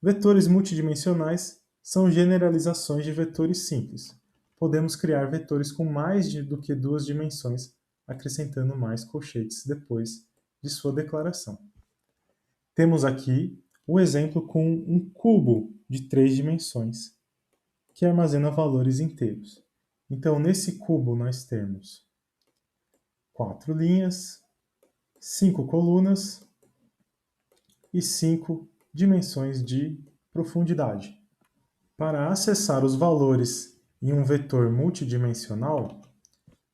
Vetores multidimensionais são generalizações de vetores simples. Podemos criar vetores com mais do que duas dimensões, acrescentando mais colchetes depois de sua declaração. Temos aqui o exemplo com um cubo de 3 dimensões, que armazena valores inteiros. Então, nesse cubo nós temos 4 linhas, 5 colunas e 5 dimensões de profundidade. Para acessar os valores em um vetor multidimensional,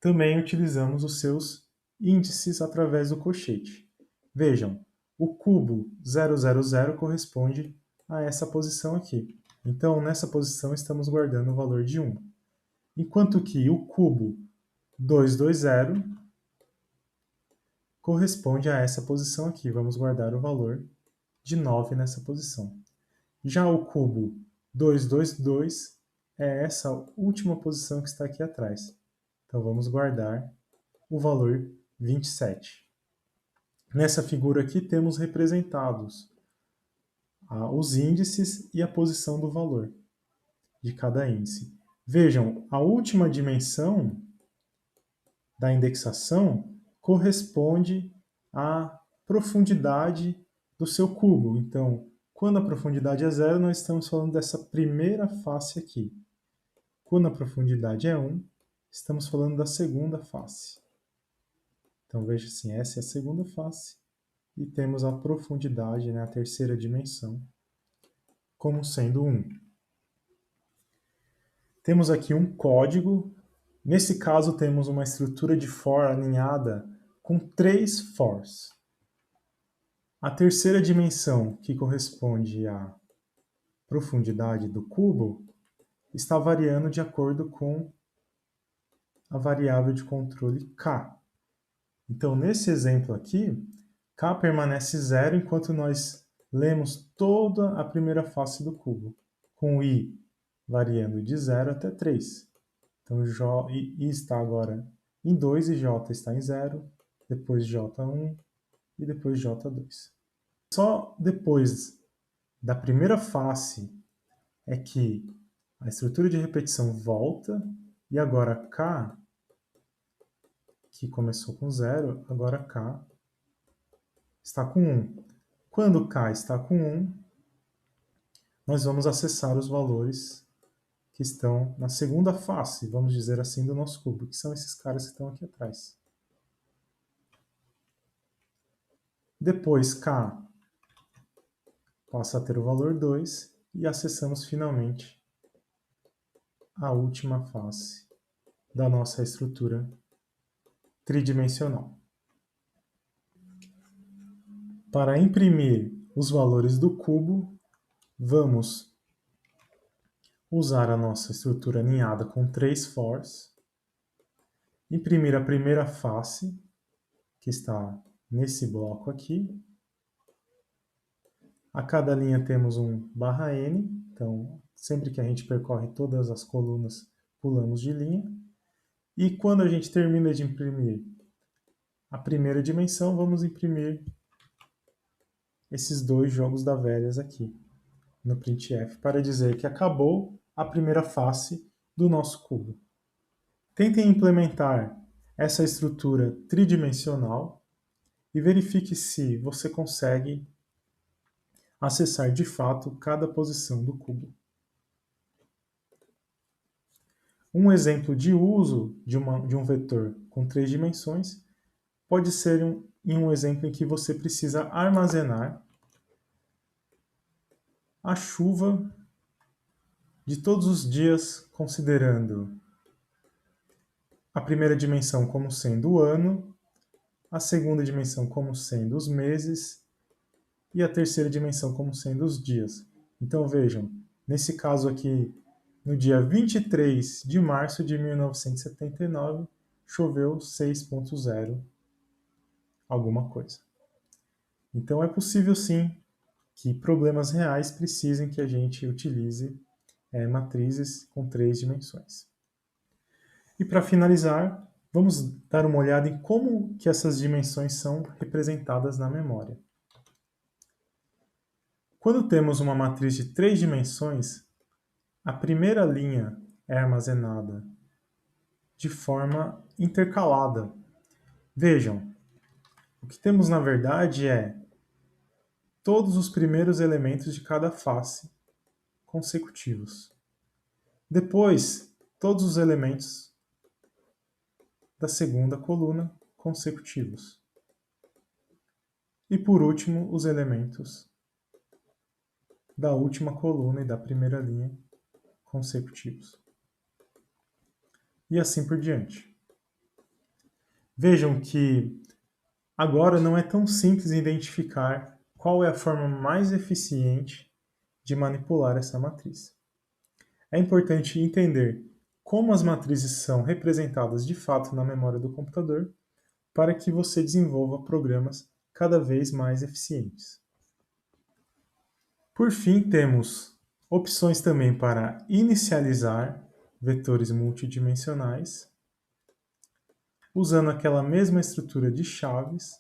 também utilizamos os seus índices através do colchete. Vejam, o cubo 000 corresponde a essa posição aqui. Então, nessa posição, estamos guardando o valor de 1. Enquanto que o cubo 220 corresponde a essa posição aqui. Vamos guardar o valor de 9 nessa posição. Já o cubo 222 é essa última posição que está aqui atrás. Então, vamos guardar o valor 27. Nessa figura aqui temos representados os índices e a posição do valor de cada índice. Vejam, a última dimensão da indexação corresponde à profundidade do seu cubo. Então, quando a profundidade é 0, nós estamos falando dessa primeira face aqui. Quando a profundidade é 1, estamos falando da segunda face. Então, veja assim, essa é a segunda face e temos a profundidade, né, a terceira dimensão, como sendo 1. Temos aqui um código. Nesse caso, temos uma estrutura de for alinhada com 3 fors. A terceira dimensão, que corresponde à profundidade do cubo, está variando de acordo com a variável de controle k. Então, nesse exemplo aqui, k permanece 0 enquanto nós lemos toda a primeira face do cubo, com i variando de 0 até 3. Então, i está agora em 2 e j está em 0, depois j1 e depois j2. Só depois da primeira face é que a estrutura de repetição volta e agora k, que começou com 0, agora k está com 1. Quando k está com 1, nós vamos acessar os valores que estão na segunda face, vamos dizer assim, do nosso cubo, que são esses caras que estão aqui atrás. Depois k passa a ter o valor 2 e acessamos finalmente a última face da nossa estrutura tridimensional. Para imprimir os valores do cubo, vamos usar a nossa estrutura aninhada com 3 fors, imprimir a primeira face, que está nesse bloco aqui. A cada linha temos um /n, então sempre que a gente percorre todas as colunas, pulamos de linha. E quando a gente termina de imprimir a primeira dimensão, vamos imprimir esses 2 jogos da velhas aqui no printf, para dizer que acabou a primeira face do nosso cubo. Tentem implementar essa estrutura tridimensional e verifique se você consegue acessar de fato cada posição do cubo. Um exemplo de uso de um vetor com 3 dimensões pode ser em um exemplo em que você precisa armazenar a chuva de todos os dias, considerando a primeira dimensão como sendo o ano, a segunda dimensão como sendo os meses e a terceira dimensão como sendo os dias. Então vejam, nesse caso aqui, no dia 23 de março de 1979, choveu 6.0 alguma coisa. Então é possível sim que problemas reais precisem que a gente utilize matrizes com 3 dimensões. E para finalizar, vamos dar uma olhada em como que essas dimensões são representadas na memória. Quando temos uma matriz de 3 dimensões, a primeira linha é armazenada de forma intercalada. Vejam, o que temos na verdade é todos os primeiros elementos de cada face consecutivos. Depois, todos os elementos da segunda coluna consecutivos. E por último, os elementos da última coluna e da primeira linha consecutivos. E assim por diante. Vejam que agora não é tão simples identificar qual é a forma mais eficiente de manipular essa matriz. É importante entender como as matrizes são representadas de fato na memória do computador para que você desenvolva programas cada vez mais eficientes. Por fim, temos opções também para inicializar vetores multidimensionais, usando aquela mesma estrutura de chaves.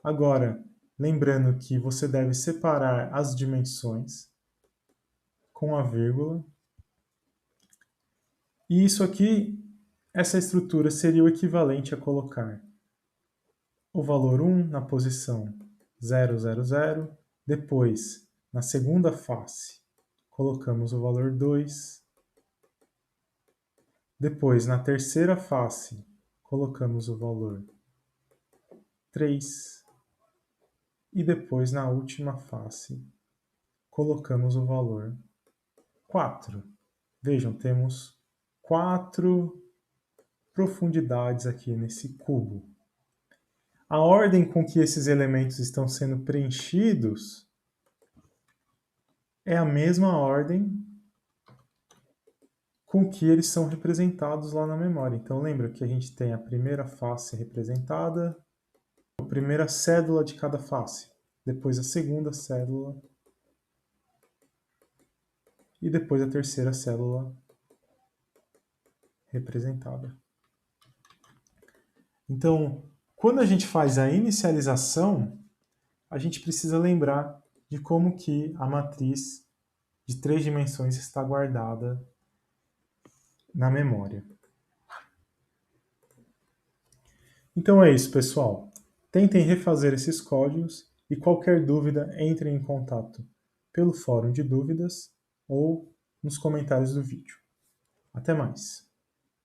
Agora, lembrando que você deve separar as dimensões com a vírgula. E isso aqui, essa estrutura seria o equivalente a colocar o valor 1 na posição 0, 0, 0. Depois, na segunda face, colocamos o valor 2. Depois, na terceira face, colocamos o valor 3. E depois, na última face, colocamos o valor 4. Vejam, temos 4 profundidades aqui nesse cubo. A ordem com que esses elementos estão sendo preenchidos é a mesma ordem com que eles são representados lá na memória. Então lembra que a gente tem a primeira face representada, a primeira cédula de cada face, depois a segunda cédula e depois a terceira célula representada. Então, quando a gente faz a inicialização, a gente precisa lembrar de como que a matriz de 3 dimensões está guardada na memória. Então é isso, pessoal. Tentem refazer esses códigos e qualquer dúvida, entrem em contato pelo fórum de dúvidas ou nos comentários do vídeo. Até mais!